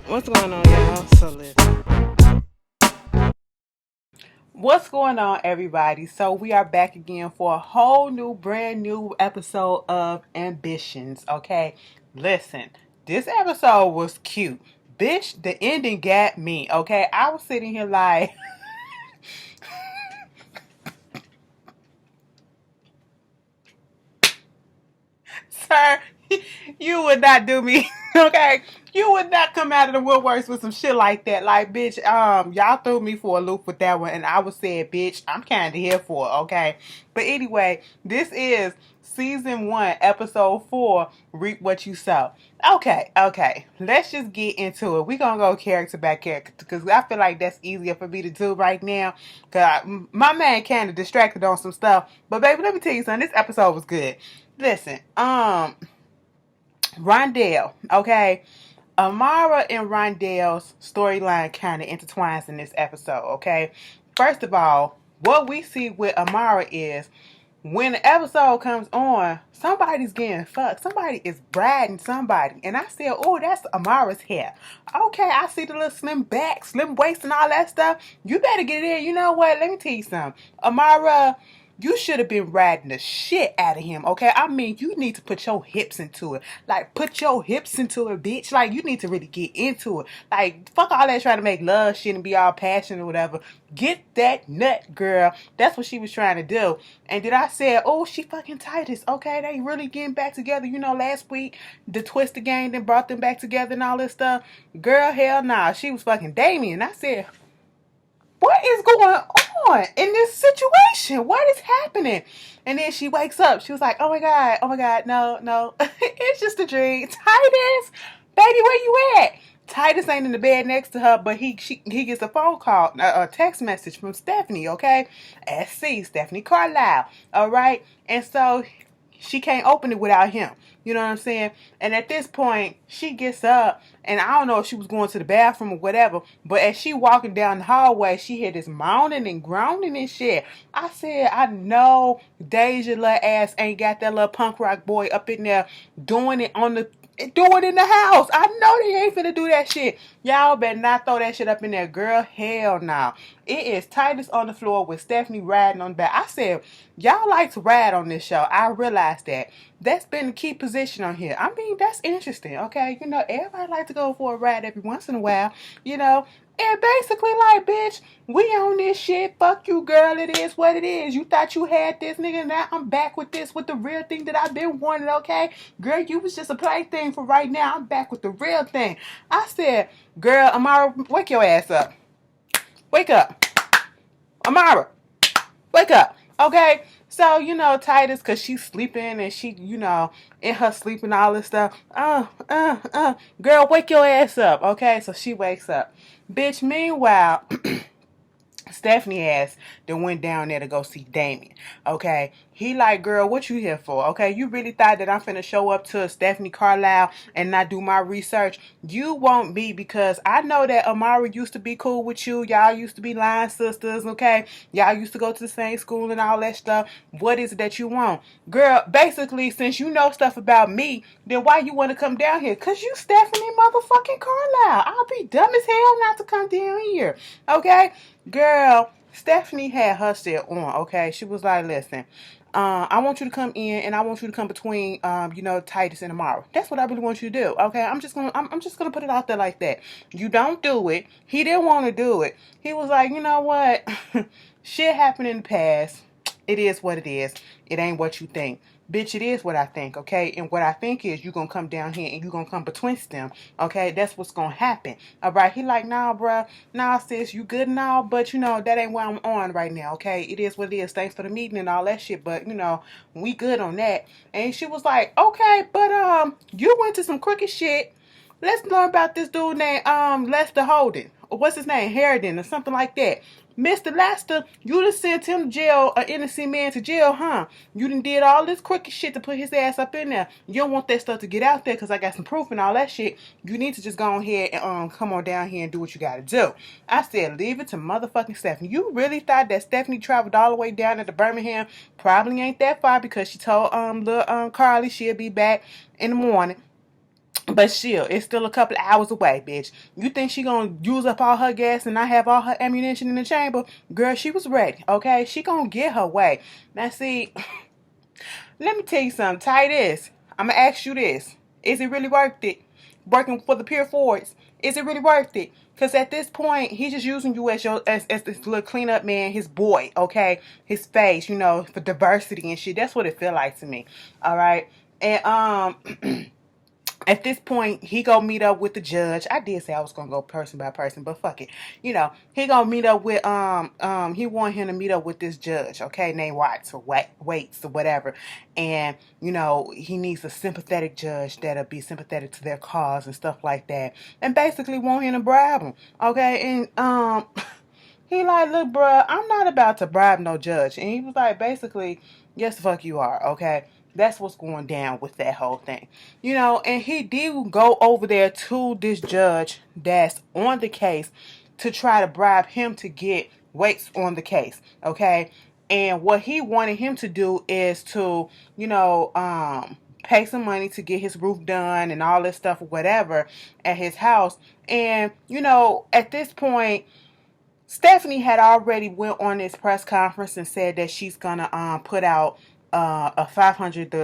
What's going on, y'all? So listen. What's going on, everybody? So we are back again for a whole new, brand new episode of Ambitions. Okay, listen. This episode was cute, bitch. The ending got me. Okay, I was sitting here like, sir, you would not do me. Okay, you would not come out of the woodworks with some shit like that. Like, bitch, y'all threw me for a loop with that one, and I was saying, bitch, I'm kind of here for it. Okay, but anyway, this is season 1, episode 4. Reap what you sow. Okay, let's just get into it. We're gonna go character by character because I feel like that's easier for me to do right now. Cause my man kind of distracted on some stuff. But baby, let me tell you something. This episode was good. Listen, Rondell, okay? Amara and Rondell's storyline kind of intertwines in this episode, okay? First of all, what we see with Amara is when the episode comes on, somebody's getting fucked. Somebody is bragging somebody. And I said, oh, that's Amara's hair. Okay, I see the little slim back, slim waist and all that stuff. You better get it in. You know what? Let me tell you something. Amara, you should have been riding the shit out of him, okay? I mean, you need to put your hips into it. Like, put your hips into it, bitch. Like, you need to really get into it. Like, fuck all that trying to make love shit and be all passionate or whatever. Get that nut, girl. That's what she was trying to do. And then I said, oh, she fucking Titus. Okay, they really getting back together. You know, last week, the Twister gang that brought them back together and all this stuff. Girl, hell nah. She was fucking Damon. I said, what is going on in this situation? What is happening? And then she wakes up. She was like, oh my God, no. It's just a dream. Titus, baby, where you at? Titus ain't in the bed next to her, but he gets a phone call, a text message from Stephanie, okay? SC, Stephanie Carlisle, all right? And so she can't open it without him. You know what I'm saying? And at this point, she gets up, and I don't know if she was going to the bathroom or whatever, but as she walking down the hallway, she hear this moaning and groaning and shit. I said, I know Deja little ass ain't got that little punk rock boy up in there doing it in the house. I know they ain't finna do that shit. Y'all better not throw that shit up in there, girl. Hell no. It is Titus on the floor with Stephanie riding on the back. I said, y'all like to ride on this show. I realized that. That's been the key position on here. I mean, that's interesting, okay? You know, everybody like to go for a ride every once in a while, you know. And basically, like, bitch, we on this shit. Fuck you, girl. It is what it is. You thought you had this, nigga. Now I'm back with this, with the real thing that I've been wanting, okay? Girl, you was just a plaything for right now. I'm back with the real thing. I said, girl, Amara, wake your ass up. Wake up. Amara, wake up. Okay? So, you know, Titus, because she's sleeping and she, you know, in her sleep and all this stuff. Girl, wake your ass up. Okay? So she wakes up. Bitch, meanwhile, Stephanie ass that went down there to go see Damon. Okay. He like, girl, what you here for? Okay. You really thought that I'm finna show up to Stephanie Carlisle and not do my research? You won't be, because I know that Amara used to be cool with you. Y'all used to be line sisters. Okay. Y'all used to go to the same school and all that stuff. What is it that you want? Girl, basically, since you know stuff about me, then why you want to come down here? Because you Stephanie motherfucking Carlisle. I'll be dumb as hell not to come down here. Okay. Girl, Stephanie had her shit on, okay? She was like, listen, I want you to come in and I want you to come between, you know, Titus and Amara. That's what I really want you to do, okay? I'm just gonna put it out there like that. You don't do it. He didn't want to do it. He was like, you know what? Shit happened in the past. It is what it is. It ain't what you think. Bitch, it is what I think, okay? And what I think is you gonna come down here and you gonna come betwixt them, okay? That's what's gonna happen, all right? He like, nah, bruh. Nah, sis, you good and all, but, you know, that ain't what I'm on right now, okay? It is what it is. Thanks for the meeting and all that shit, but, you know, we good on that. And she was like, okay, but, you went to some crooked shit. Let's learn about this dude named, Lester Holden. Or what's his name? Harridan or something like that. Mr. Lester, you done sent him to jail, an innocent man to jail, huh? You done did all this crooked shit to put his ass up in there. You don't want that stuff to get out there because I got some proof and all that shit. You need to just go ahead and come on down here and do what you gotta do. I said, leave it to motherfucking Stephanie. You really thought that Stephanie traveled all the way down to Birmingham? Probably ain't that far, because she told little Carly she'll be back in the morning. But still, it's still a couple of hours away, bitch. You think she gonna use up all her gas and not have all her ammunition in the chamber? Girl, she was ready, okay? She gonna get her way. Now, see, let me tell you something, Titus. I'm gonna ask you this: is it really worth it? Working for the Pure Fords, is it really worth it? Because at this point, he's just using you as as this little cleanup man, his boy, okay, his face, for diversity and shit. That's what it feel like to me. All right, and at this point, he gonna meet up with the judge. I did say I was gonna go person by person, but fuck it. He gonna meet up with he want him to meet up with this judge, okay, named Watts or Waits or whatever. And he needs a sympathetic judge that'll be sympathetic to their cause and stuff like that. And basically want him to bribe him. Okay, and he like, look, bruh, I'm not about to bribe no judge. And he was like, basically, yes, the fuck you are, okay? That's what's going down with that whole thing. And he did go over there to this judge that's on the case to try to bribe him to get weights on the case, okay? And what he wanted him to do is to, pay some money to get his roof done and all this stuff or whatever at his house. And, at this point, Stephanie had already went on this press conference and said that she's gonna put out a 500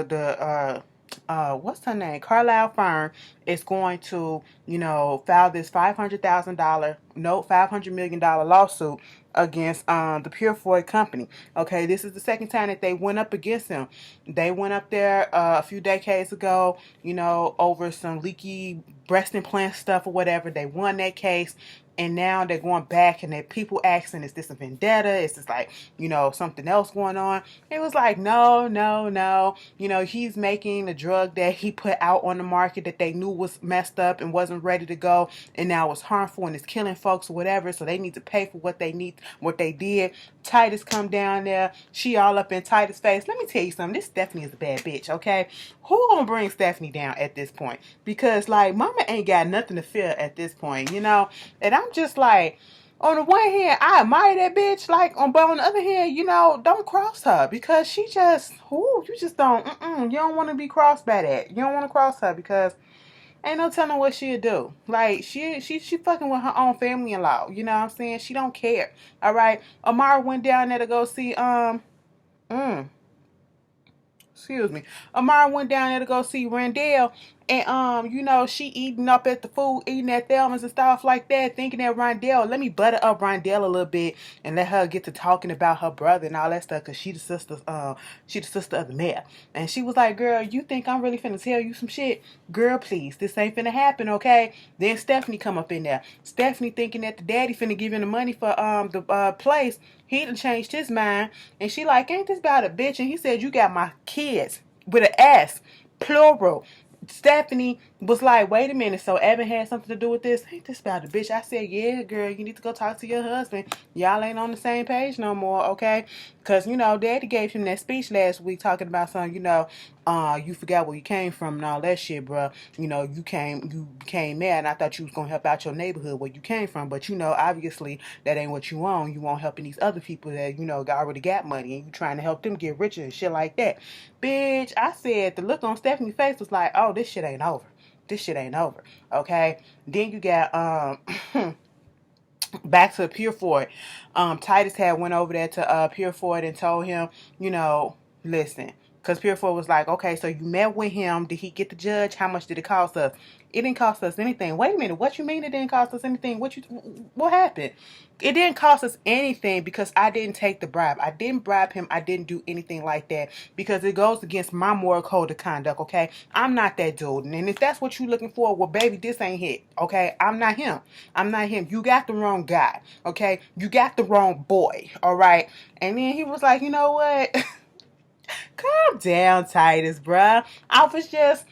what's her name, Carlisle firm is going to file this $500 million lawsuit against the Pure Ford company. Okay, this is the second time that they went up against him. They went up there a few decades ago, over some leaky breast implant stuff or whatever. They won that case. And now they're going back and they're people asking, is this a vendetta? Is this like, something else going on? It was like, no, no, no. He's making the drug that he put out on the market that they knew was messed up and wasn't ready to go. And now it's harmful and it's killing folks or whatever. So they need to pay for what they did. Titus come down there. She all up in Titus' face. Let me tell you something. This Stephanie is a bad bitch, okay? Who gonna bring Stephanie down at this point? Because, like, mama ain't got nothing to fear at this point, And I'm just like, on the one hand, I admire that bitch, but on the other hand, don't cross her because she just, you just don't, you don't want to be crossed by that. You don't want to cross her because ain't no telling what she'll do. Like, she fucking with her own family-in-law, you know what I'm saying? She don't care, all right? Amara went down there to go see, excuse me. Amara went down there to go see Rondell. And, she eating up at the food, eating at Thelma's and stuff like that, thinking that Rondell, let me butter up Rondell a little bit and let her get to talking about her brother and all that stuff, because she the sister of the mayor. And she was like, girl, you think I'm really finna tell you some shit? Girl, please, this ain't finna happen, okay? Then Stephanie come up in there. Stephanie thinking that the daddy finna give him the money for the place. He done changed his mind. And she like, ain't this about a bitch? And he said, you got my kids with an S, plural. Stephanie was like, wait a minute, so Evan had something to do with this? Ain't this about a bitch? I said, yeah, girl, you need to go talk to your husband. Y'all ain't on the same page no more, okay? Because, daddy gave him that speech last week talking about something, you forgot where you came from and all that shit, bro. You became mad, and I thought you was going to help out your neighborhood where you came from. But, obviously, that ain't what you want. You want helping these other people that, already got money, and you trying to help them get richer and shit like that. Bitch, I said, the look on Stephanie's face was like, oh, this shit ain't over. This shit ain't over, okay? Then you got, back to Pure Ford. Titus had went over there to Pure Ford and told him, listen. Because Pure Ford was like, okay, so you met with him. Did he get the judge? How much did it cost us? It didn't cost us anything. Wait a minute. What you mean it didn't cost us anything? What happened? It didn't cost us anything because I didn't take the bribe. I didn't bribe him. I didn't do anything like that because it goes against my moral code of conduct, okay? I'm not that dude. And if that's what you're looking for, well, baby, this ain't it, okay? I'm not him. I'm not him. You got the wrong guy, okay? You got the wrong boy, all right? And then he was like, you know what? Calm down, Titus, bruh. I was just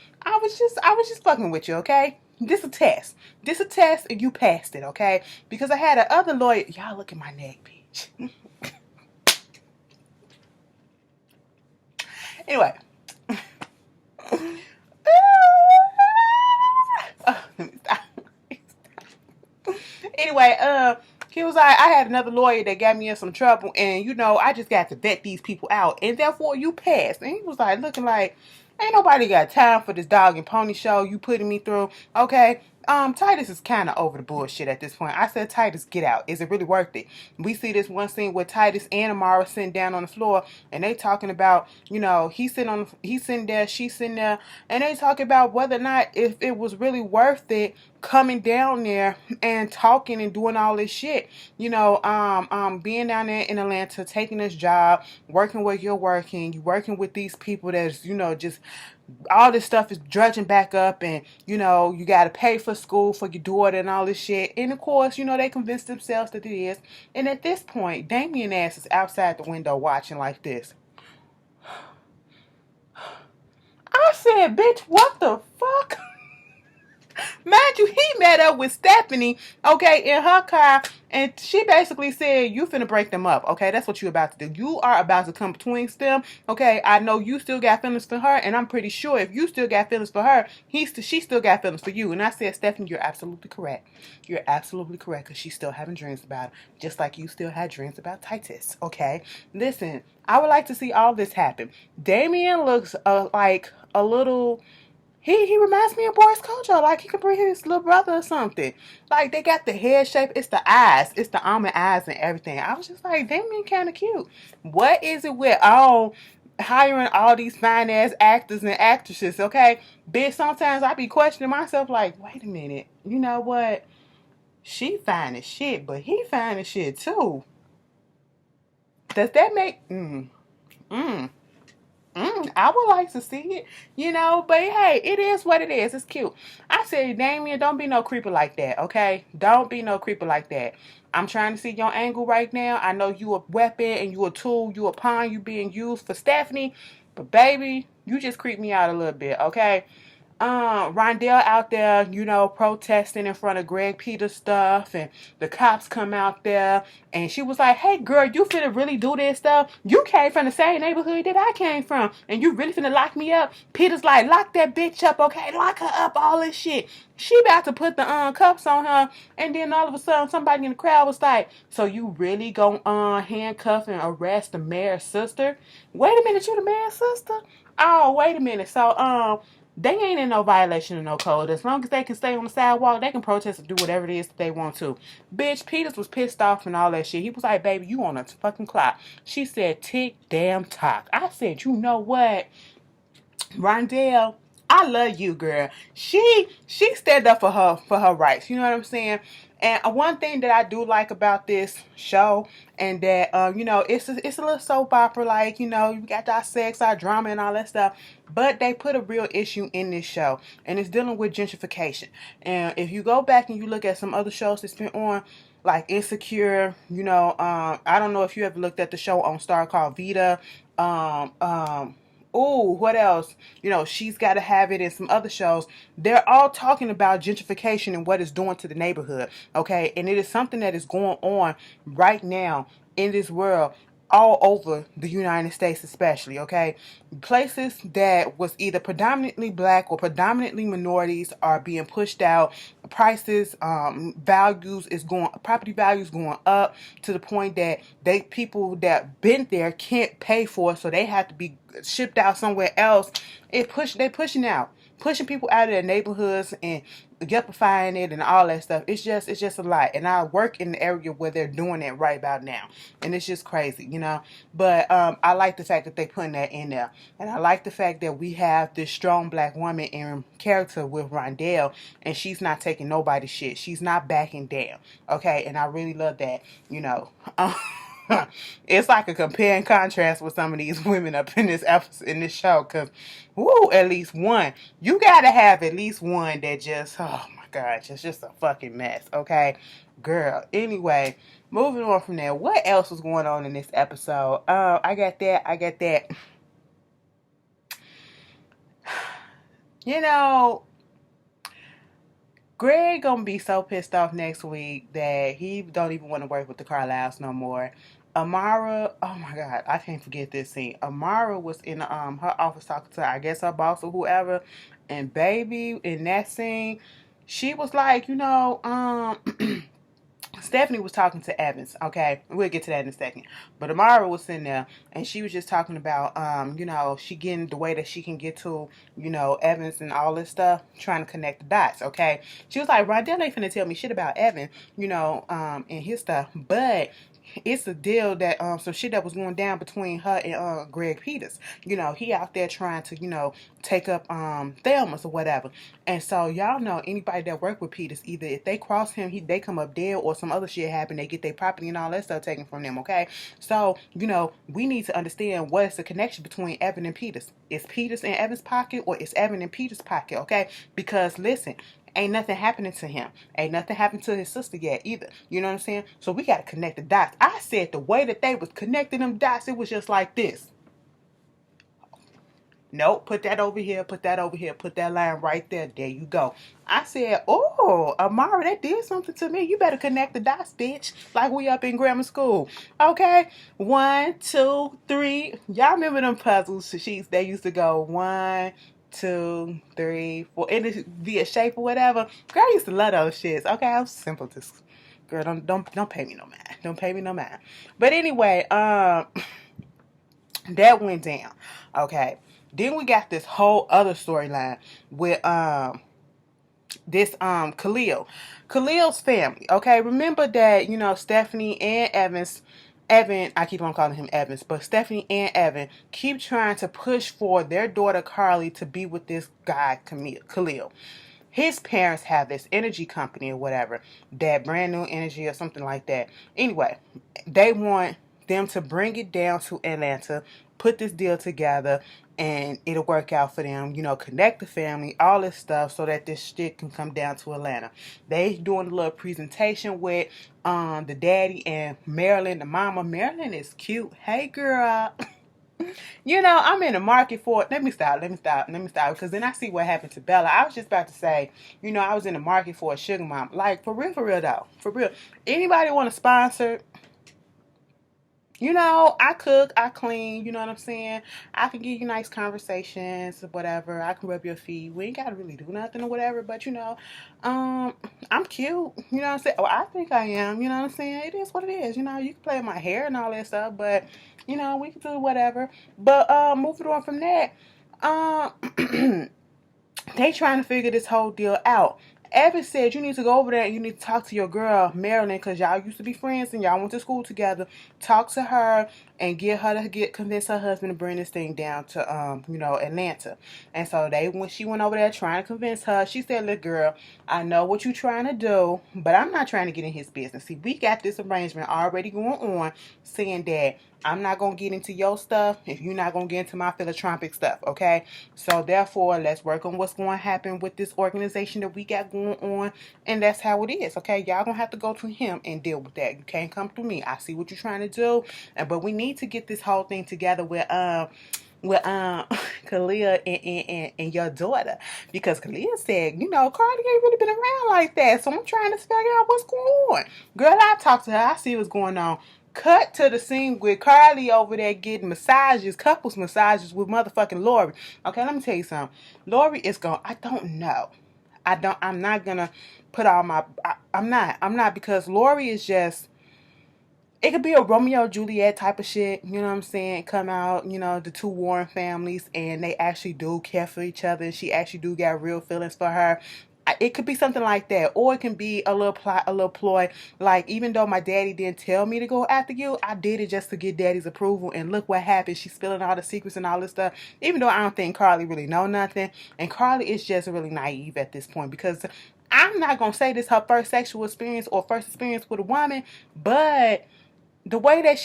fucking with you, okay? This a test. This a test, and you passed it, okay? Because I had a other lawyer. Y'all look at my neck, bitch. Anyway. Anyway, he was like, I had another lawyer that got me in some trouble, and I just got to vet these people out, and therefore you passed. And he was like, looking like, Ain't nobody got time for this dog and pony show you putting me through, okay? Titus is kind of over the bullshit at this point. I said, Titus, get out. Is it really worth it? We see this one scene where Titus and Amara sitting down on the floor, and they talking about, he's sitting there, she's sitting there, and they talking about whether or not if it was really worth it coming down there and talking and doing all this shit. Being down there in Atlanta, taking this job, working where you're working, you working with these people that's, just all this stuff is drudging back up, and you got to pay for school for your daughter and all this shit. And of course, they convinced themselves that it is. And at this point, Damien ass is outside the window watching like this. I said, bitch, what the fuck? Mind you, he met up with Stephanie, okay, in her car, and she basically said, you finna break them up, okay? That's what you about to do. You are about to come between them, okay? I know you still got feelings for her, and I'm pretty sure if you still got feelings for her, she still got feelings for you. And I said, Stephanie, you're absolutely correct. You're absolutely correct, because she's still having dreams about it, just like you still had dreams about Titus, okay? Listen, I would like to see all this happen. Damien looks like a little... He reminds me of Boris Kojo, like he could bring his little brother or something. Like they got the head shape, it's the eyes, it's the almond eyes and everything. I was just like, Damien kind of cute. What is it with hiring all these fine ass actors and actresses? Okay, bitch. Sometimes I be questioning myself, like, wait a minute, you know what? She fine as shit, but he fine as shit too. Does that make I would like to see it, but hey, it is what it is. It's cute. I said, Damien, don't be no creeper like that, okay? Don't be no creeper like that. I'm trying to see your angle right now. I know you a weapon and you a tool, you a pawn, you being used for Stephanie, but baby, you just creep me out a little bit, okay? Rondell out there, protesting in front of Greg Peters stuff, and the cops come out there, and she was like, hey girl, you finna really do this stuff? You came from the same neighborhood that I came from, and you really finna lock me up? Peters like, lock that bitch up, okay? Lock her up, all this shit. She about to put the cuffs on her, and then all of a sudden somebody in the crowd was like, so you really gonna handcuff and arrest the mayor's sister? Wait a minute, you the mayor's sister? Oh, wait a minute. So they ain't in no violation of no code. As long as they can stay on the sidewalk, they can protest and do whatever it is that they want to. Bitch, Peters was pissed off and all that shit. He was like, baby, you on a fucking clock. She said, tick, damn, tock. I said, you know what? Rondell, I love you, girl. She stand up for her rights. You know what I'm saying? And one thing that I do like about this show, and that it's a little soap opera, like you got our sex, our drama, and all that stuff. But they put a real issue in this show, and it's dealing with gentrification. And if you go back and you look at some other shows that's been on, like Insecure, I don't know if you ever looked at the show on Star called Vita. What else? She's Got to Have It, and some other shows. They're all talking about gentrification and what it's doing to the neighborhood, okay? And it is something that is going on right now in this world, all over the United States especially, okay? Places that was either predominantly black or predominantly minorities are being pushed out. Prices, property values going up to the point that people that been there can't pay for it, so they have to be shipped out somewhere else. They're pushing people out of their neighborhoods and gentrifying it and all that stuff. It's just a lot. And I work in the area where they're doing it right about now, and it's just crazy, But I like the fact that they putting that in there, and I like the fact that we have this strong black woman in character with Rondell, and she's not taking nobody's shit. She's not backing down, okay? And I really love that, It's like a compare and contrast with some of these women up in this episode, in this show, because, at least one. You gotta have at least one that just, oh my God, just a fucking mess, okay? Girl, anyway, moving on from there, what else was going on in this episode? I got that. Greg gonna be so pissed off next week that he don't even want to work with the Carlisles no more. Amara, oh my God, I can't forget this scene. Amara was in her office talking to, I guess, her boss or whoever, and baby, in that scene, she was like, Stephanie was talking to Evans, okay? We'll get to that in a second. But Amara was sitting there, and she was just talking about, she getting the way that she can get to, Evans and all this stuff, trying to connect the dots, okay? She was like, Rondell ain't finna tell me shit about Evan, and his stuff, but it's a deal that some shit that was going down between her and Greg Peters. He out there trying to, take up Thelma's or whatever. And so y'all know anybody that work with Peters, either if they cross him, they come up dead, or some other shit happen, they get their property and all that stuff taken from them, okay? So, we need to understand what is the connection between Evan and Peters. Is Peters in Evan's pocket, or is Evan in Peters' pocket, okay? Because listen, ain't nothing happening to him. Ain't nothing happened to his sister yet either. You know what I'm saying? So we got to connect the dots. I said the way that they was connecting them dots, it was just like this. Nope, put that over here, put that over here, put that line right there. There you go. I said, oh, Amara, that did something to me. You better connect the dots, bitch. Like we up in grammar school. Okay? 1, 2, 3. Y'all remember them puzzle sheets? They used to go 1, 2, 3, 4. And it be a shape or whatever. Girl, I used to love those shits. Okay, I'm simple. Girl, don't pay me no mind. Don't pay me no mind. But anyway, that went down. Okay. Then we got this whole other storyline with Khalil's family. Okay, remember that Stephanie and Evan, I keep on calling him Evans, but Stephanie and Evan keep trying to push for their daughter Carly to be with this guy Khalil. His parents have this energy company or whatever, that brand new energy or something like that. Anyway, they want them to bring it down to Atlanta, put this deal together, and it'll work out for them, connect the family, all this stuff, so that this shit can come down to Atlanta. They doing a little presentation with the daddy and Marilyn, the mama. Marilyn is cute. Hey, girl. I'm in the market for it. Let me stop, because then I see what happened to Bella. I was just about to say, I was in the market for a sugar mom. Like, for real though. For real. Anybody want to sponsor? I cook, I clean, you know what I'm saying? I can give you nice conversations, whatever. I can rub your feet. We ain't got to really do nothing or whatever, but, I'm cute, you know what I'm saying? Well, I think I am, you know what I'm saying? It is what it is, you can play with my hair and all that stuff, but, we can do whatever. But, moving on from that, they trying to figure this whole deal out. Evan said, you need to go over there and you need to talk to your girl, Marilyn, because y'all used to be friends and y'all went to school together. Talk to her and get her to convince her husband to bring this thing down to, Atlanta. And so when she went over there trying to convince her, she said, look, girl, I know what you're trying to do, but I'm not trying to get in his business. See, we got this arrangement already going on, saying that I'm not going to get into your stuff if you're not going to get into my philanthropic stuff, okay? So, therefore, let's work on what's going to happen with this organization that we got going on, and that's how it is, okay? Y'all going to have to go to him and deal with that. You can't come through me. I see what you're trying to do, but we need to get this whole thing together with Khalil and your daughter, because Khalil said, Carly ain't really been around like that, so I'm trying to figure out what's going on. Girl, I talked to her. I see what's going on. Cut to the scene with Carly over there getting couples massages with motherfucking Lori. Okay, let me tell you something. Lori is I don't know. I'm not gonna put all my, I'm not, because Lori is just, it could be a Romeo and Juliet type of shit, you know what I'm saying? Come out, the two Warren families, and they actually do care for each other, and she actually do got real feelings for her. It could be something like that, or it can be a little plot, a little ploy. Like, even though my daddy didn't tell me to go after you, I did it just to get daddy's approval, and look what happened. She's spilling all the secrets and all this stuff, even though I don't think Carly really know nothing, and Carly is just really naive at this point, because I'm not going to say this her first sexual experience or first experience with a woman, but the way that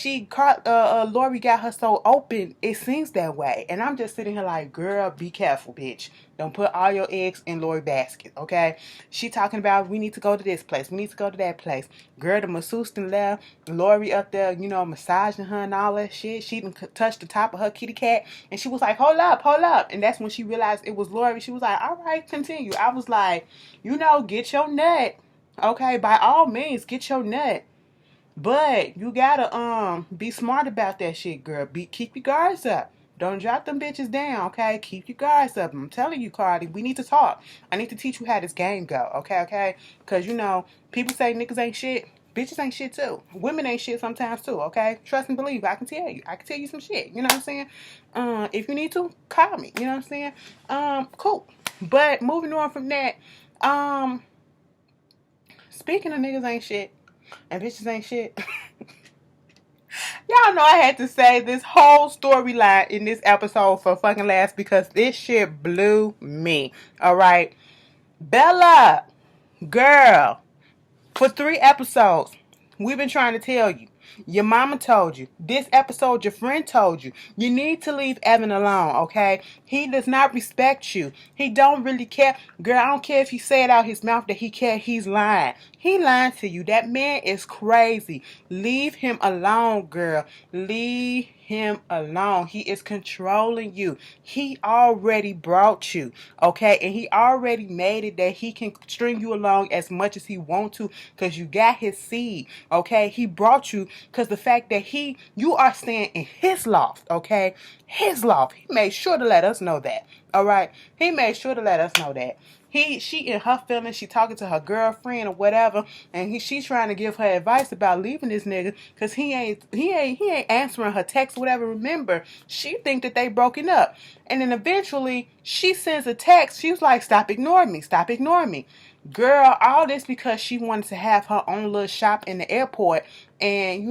Lori got her so open, it seems that way. And I'm just sitting here like, girl, be careful, bitch. Don't put all your eggs in Lori basket, okay? She talking about, we need to go to this place. We need to go to that place. Girl, the masseuse done left. Lori up there, massaging her and all that shit. She done touched the top of her kitty cat. And she was like, hold up. And that's when she realized it was Lori. She was like, all right, continue. I was like, get your nut. Okay, by all means, get your nut. But you gotta be smart about that shit, girl. Keep your guards up. Don't drop them bitches down, okay? Keep your guards up. I'm telling you, Cardi, we need to talk. I need to teach you how this game go, okay? Because, people say niggas ain't shit. bitches ain't shit too. Women ain't shit sometimes too, okay? Trust and believe. I can tell you. I can tell you some shit. You know what I'm saying? If you need to, call me. You know what I'm saying? Cool. But moving on from that, speaking of niggas ain't shit and bitches ain't shit. Y'all know I had to say this whole storyline in this episode for fucking last because this shit blew me. Alright? Bella, girl, for 3 episodes, we've been trying to tell you. Your mama told you. This episode, your friend told you. You need to leave Evan alone, okay? He does not respect you. He don't really care. Girl, I don't care if he say it out his mouth that he care. He's lying. He lying to you. That man is crazy. Leave him alone, girl. Leave him alone. He is controlling you. He already brought you, okay? And he already made it that he can string you along as much as he want to because you got his seed, okay? He brought you because the fact that you are staying in his loft, okay? His loft. He made sure to let us know that, all right? He made sure to let us know that. She in her feelings, she talking to her girlfriend or whatever, and she's trying to give her advice about leaving this nigga because he ain't answering her text, whatever. Remember, she think that they broken up, and then eventually she sends a text. She was like, "Stop ignoring me, stop ignoring me." Girl, all this because she wanted to have her own little shop in the airport. And,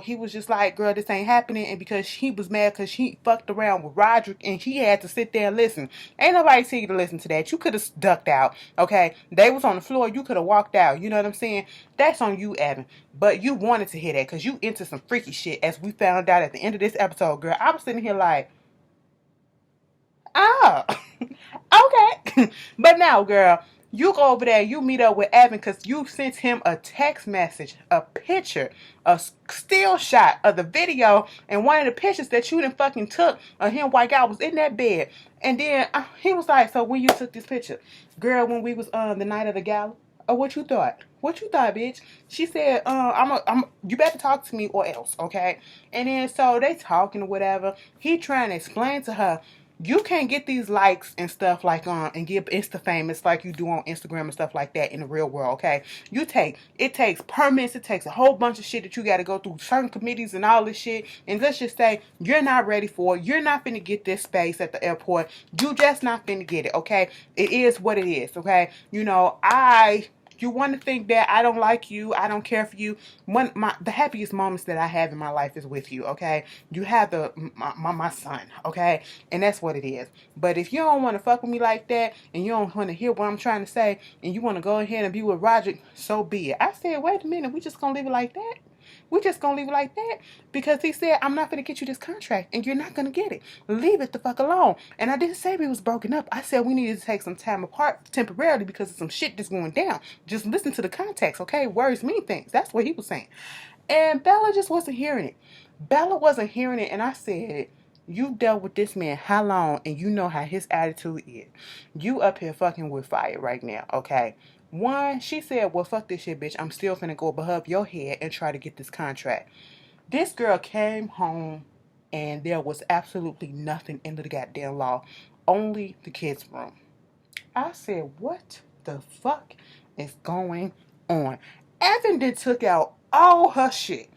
he was just like, girl, this ain't happening. And because he was mad because she fucked around with Roderick and he had to sit there and listen. Ain't nobody tell you to listen to that. You could have ducked out, okay? They was on the floor. You could have walked out. You know what I'm saying? That's on you, Evan. But you wanted to hear that because you into some freaky shit, as we found out at the end of this episode, girl. I was sitting here like, oh, okay. But now, girl, you go over there, you meet up with Evan because you sent him a text message, a picture, a still shot of the video, and one of the pictures that you done fucking took of him while y'all was in that bed. And then he was like, so when you took this picture? Girl, when we was the night of the gala? Oh, what you thought? What you thought, bitch? She said, you better talk to me or else, okay? And then so they talking or whatever. He trying to explain to her, you can't get these likes and stuff like and get Insta famous like you do on Instagram and stuff like that in the real world, okay? It takes permits, it takes a whole bunch of shit that you got to go through certain committees and all this shit. And let's just say you're not ready for it. You're not finna get this space at the airport. You just not finna get it, okay? It is what it is, okay? You want to think that I don't like you, I don't care for you. The happiest moments that I have in my life is with you, okay? You have my son, okay? And that's what it is. But if you don't want to fuck with me like that, and you don't want to hear what I'm trying to say, and you want to go ahead and be with Roger, so be it. I said, wait a minute, we just gonna leave it like that? We just gonna leave it like that? Because he said, I'm not gonna get you this contract and you're not gonna get it. Leave it the fuck alone. And I didn't say we was broken up. I said we needed to take some time apart temporarily because of some shit that's going down. Just listen to the context, okay? Words mean things. That's what he was saying. And Bella just wasn't hearing it. Bella wasn't hearing it, and I said, you dealt with this man how long, and you know how his attitude is. You up here fucking with fire right now, okay? One, she said, well, fuck this shit, bitch. I'm still finna go above your head and try to get this contract. This girl came home, and there was absolutely nothing in the goddamn law. Only the kids' room. I said, what the fuck is going on? Evan then took out all her shit.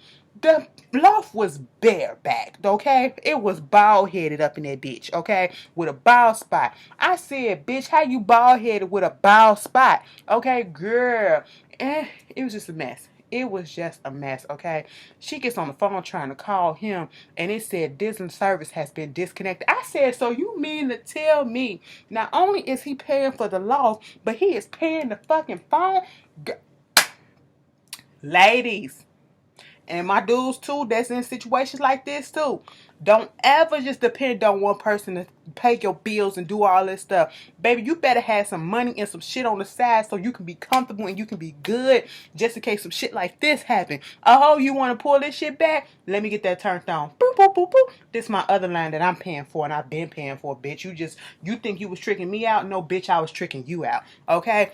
The bluff was barebacked, okay? It was bald-headed up in that bitch, okay? With a bald spot. I said, bitch, how you bald-headed with a bald spot? Okay, girl. It was just a mess. It was just a mess, okay? She gets on the phone trying to call him, and it said Disney service has been disconnected. I said, so you mean to tell me not only is he paying for the loss, but he is paying the fucking phone? Ladies, and my dudes too, that's in situations like this too. Don't ever just depend on one person to pay your bills and do all this stuff. Baby, you better have some money and some shit on the side so you can be comfortable and you can be good just in case some shit like this happen. Oh, you want to pull this shit back? Let me get that turned on. Boop, boop, boop, boop. This is my other line that I'm paying for and I've been paying for, bitch. You think you was tricking me out? No, bitch, I was tricking you out. Okay?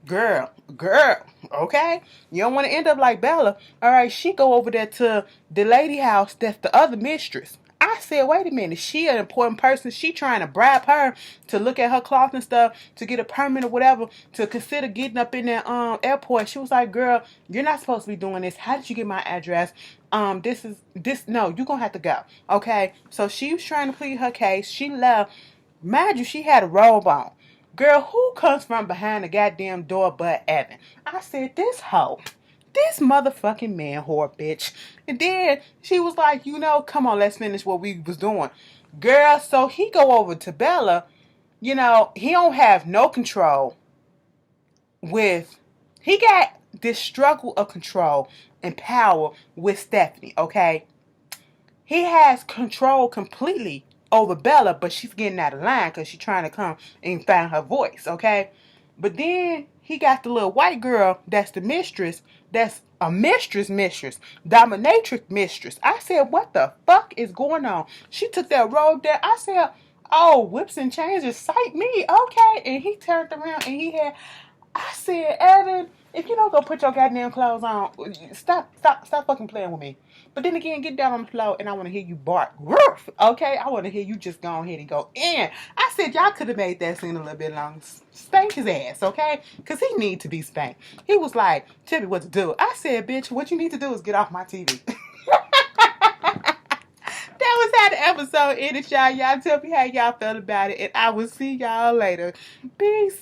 Girl, okay? You don't want to end up like Bella. All right, she go over there to the lady house that's the other mistress. I said, wait a minute, she an important person. She trying to bribe her to look at her cloth and stuff, to get a permit or whatever, to consider getting up in that airport. She was like, girl, you're not supposed to be doing this. How did you get my address? No, you're gonna have to go. Okay. So she was trying to plead her case. She left. Mind you, she had a robe on. Girl, who comes from behind the goddamn door but Evan? I said, this hoe. This motherfucking man whore bitch. And then she was like, come on, let's finish what we was doing. Girl, so he go over to Bella. He don't have no control with, he got this struggle of control and power with Stephanie, okay? He has control completely over Bella, but she's getting out of line because she's trying to come and find her voice, okay? But then he got the little white girl that's the mistress, that's a mistress, dominatrix mistress. I said, what the fuck is going on? She took that road there. I said, oh, whips and chains just sight me, okay? And he turned around and I said, Evan, if you don't go put your goddamn clothes on, stop fucking playing with me. But then again, get down on the floor and I want to hear you bark. Okay? I want to hear you just go ahead and go in. I said, y'all could have made that scene a little bit longer. Spank his ass, okay? Because he need to be spanked. He was like, tell me what to do. I said, bitch, what you need to do is get off my TV. That was how the episode ended, y'all. Y'all tell me how y'all felt about it. And I will see y'all later. Peace.